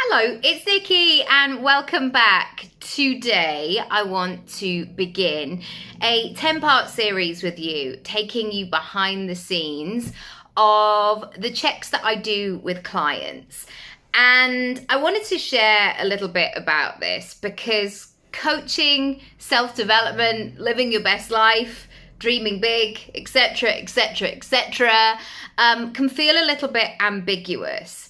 Hello, it's Nicky and welcome back. Today I want to begin a 10-part series with you, taking you behind the scenes of the checks that I do with clients. And I wanted to share a little bit about this because coaching, self-development, living your best life, dreaming big, etc., etc., etc., can feel a little bit ambiguous.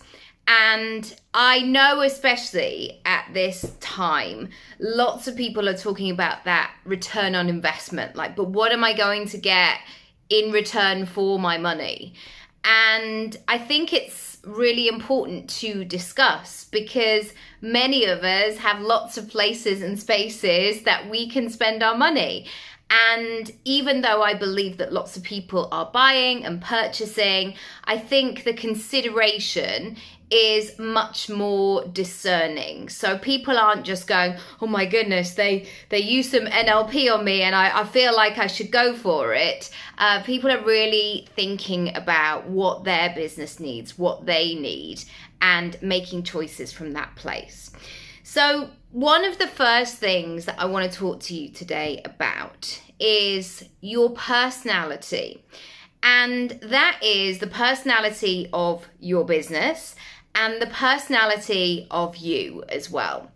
And I know, especially at this time, lots of people are talking about that return on investment. Like, but what am I going to get in return for my money? And I think it's really important to discuss because many of us have lots of places and spaces that we can spend our money. And even though I believe that lots of people are buying and purchasing, I think the consideration is much more discerning. So people aren't just going, oh my goodness, they use some NLP on me and I feel like I should go for it. People are really thinking about what their business needs, what they need, and making choices from that place. So one of the first things that I want to talk to you today about is your personality. And that is the personality of your business and the personality of you as well.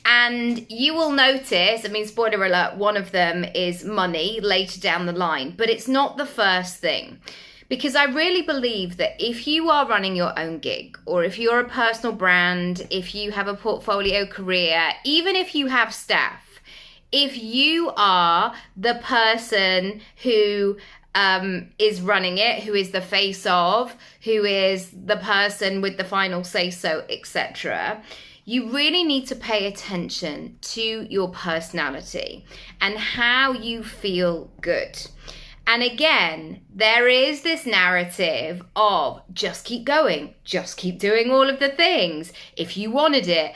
And you will notice, spoiler alert, one of them is money later down the line, but it's not the first thing. Because I really believe that if you are running your own gig, or if you're a personal brand, if you have a portfolio career, even if you have staff, if you are the person who is running it, who is the face of, who is the person with the final say so, etc., you really need to pay attention to your personality and how you feel good. And again, there is this narrative of just keep going, just keep doing all of the things. If you wanted it,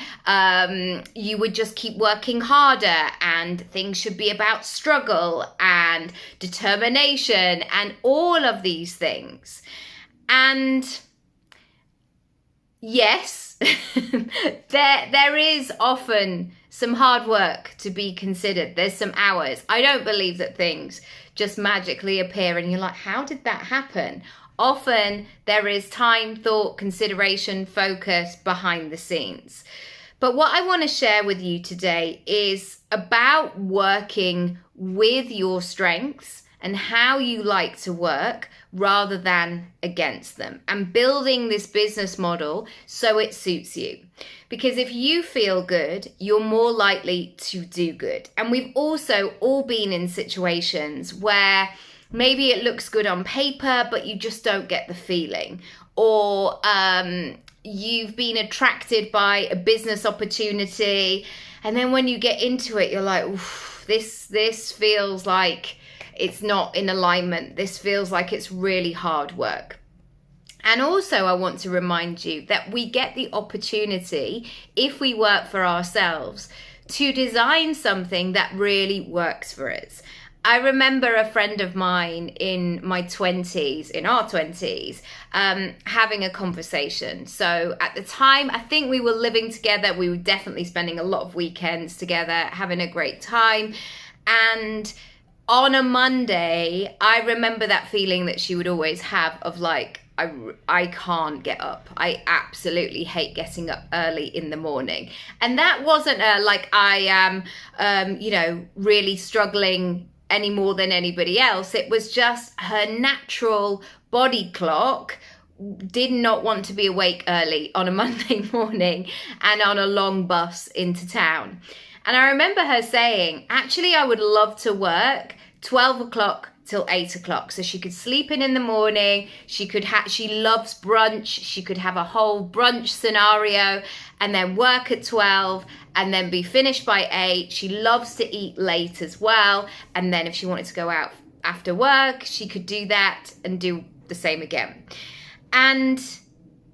you would just keep working harder, and things should be about struggle and determination and all of these things. And yes, there is often some hard work to be considered. There's some hours. I don't believe that things just magically appear and you're like, how did that happen? Often there is time, thought, consideration, focus behind the scenes. But what I want to share with you today is about working with your strengths and how you like to work rather than against them, and building this business model so it suits you. Because if you feel good, you're more likely to do good. And we've also all been in situations where maybe it looks good on paper, but you just don't get the feeling. Or you've been attracted by a business opportunity, and then when you get into it, you're like, oof, this feels like it's not in alignment. This feels like it's really hard work. And also I want to remind you that we get the opportunity, if we work for ourselves, to design something that really works for us. I remember a friend of mine in our 20s, having a conversation. So at the time, I think we were living together. We were definitely spending a lot of weekends together, having a great time. And on a Monday, I remember that feeling that she would always have of like, I can't get up. I absolutely hate getting up early in the morning. And that wasn't like I am, really struggling any more than anybody else. It was just her natural body clock did not want to be awake early on a Monday morning and on a long bus into town. And I remember her saying, actually, I would love to work 12 o'clock till 8 o'clock. So she could sleep in the morning. She loves brunch. She could have a whole brunch scenario and then work at 12 and then be finished by 8. She loves to eat late as well. And then if she wanted to go out after work, she could do that and do the same again. And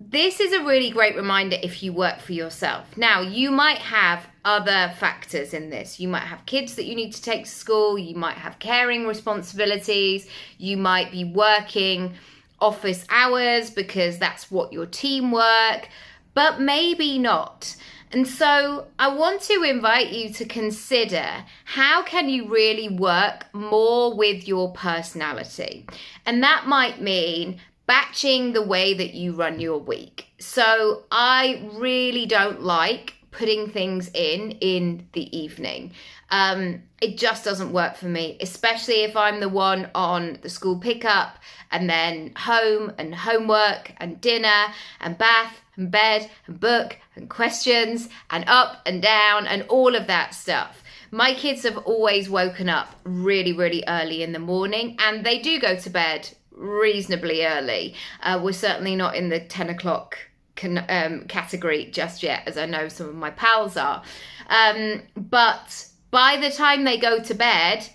this is a really great reminder if you work for yourself. Now, you might have other factors in this. You might have kids that you need to take to school. You might have caring responsibilities. You might be working office hours because that's what your team work. but maybe not. And so I want to invite you to consider, how can you really work more with your personality? And that might mean batching the way that you run your week. So I really don't like putting things in the evening. It just doesn't work for me, especially if I'm the one on the school pickup and then home and homework and dinner and bath and bed and book and questions and up and down and all of that stuff. My kids have always woken up really, really early in the morning, and they do go to bed reasonably early. We're certainly not in the 10 o'clock category just yet, as I know some of my pals are. But by the time they go to bed,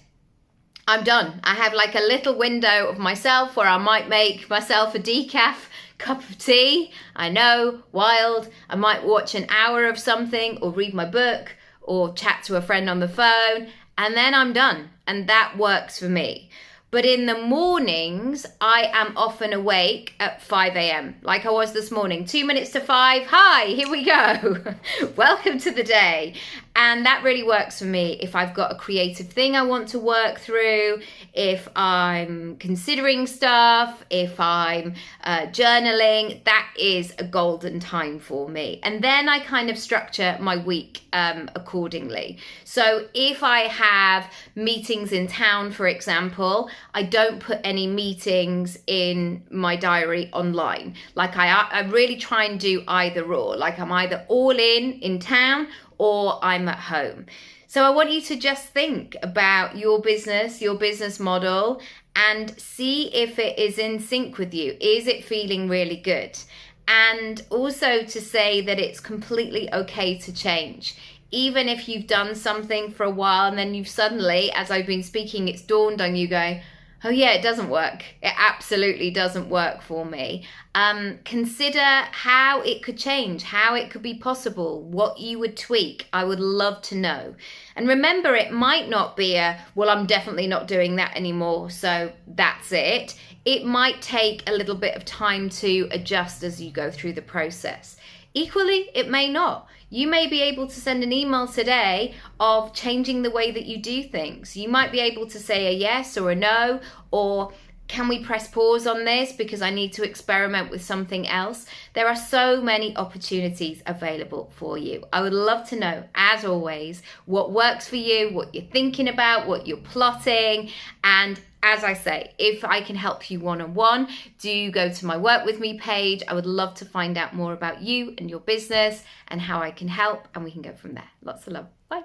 I'm done. I have like a little window of myself where I might make myself a decaf cup of tea. I know, wild. I might watch an hour of something or read my book or chat to a friend on the phone, and then I'm done. And that works for me. But in the mornings, I am often awake at 5 a.m. like I was this morning. 2 minutes to 5. Hi, here we go. Welcome to the day. And that really works for me if I've got a creative thing I want to work through, if I'm considering stuff, if I'm journaling. That is a golden time for me. And then I kind of structure my week accordingly. So if I have meetings in town, for example, I don't put any meetings in my diary online. Like I really try and do either or. Like I'm either all in town, or I'm at home. So I want you to just think about your business model, and see if it is in sync with you. Is it feeling really good? And also to say that it's completely okay to change. Even if you've done something for a while and then you've suddenly, as I've been speaking, it's dawned on you going, oh yeah, it doesn't work. It absolutely doesn't work for me. Consider how it could change, how it could be possible, what you would tweak. I would love to know. And remember, it might not be well, I'm definitely not doing that anymore, so that's it. It might take a little bit of time to adjust as you go through the process. Equally, it may not. You may be able to send an email today of changing the way that you do things. You might be able to say a yes or a no, or can we press pause on this because I need to experiment with something else? There are so many opportunities available for you. I would love to know, as always, what works for you, what you're thinking about, what you're plotting. And as I say, if I can help you one-on-one, do go to my Work With Me page. I would love to find out more about you and your business and how I can help, and we can go from there. Lots of love. Bye.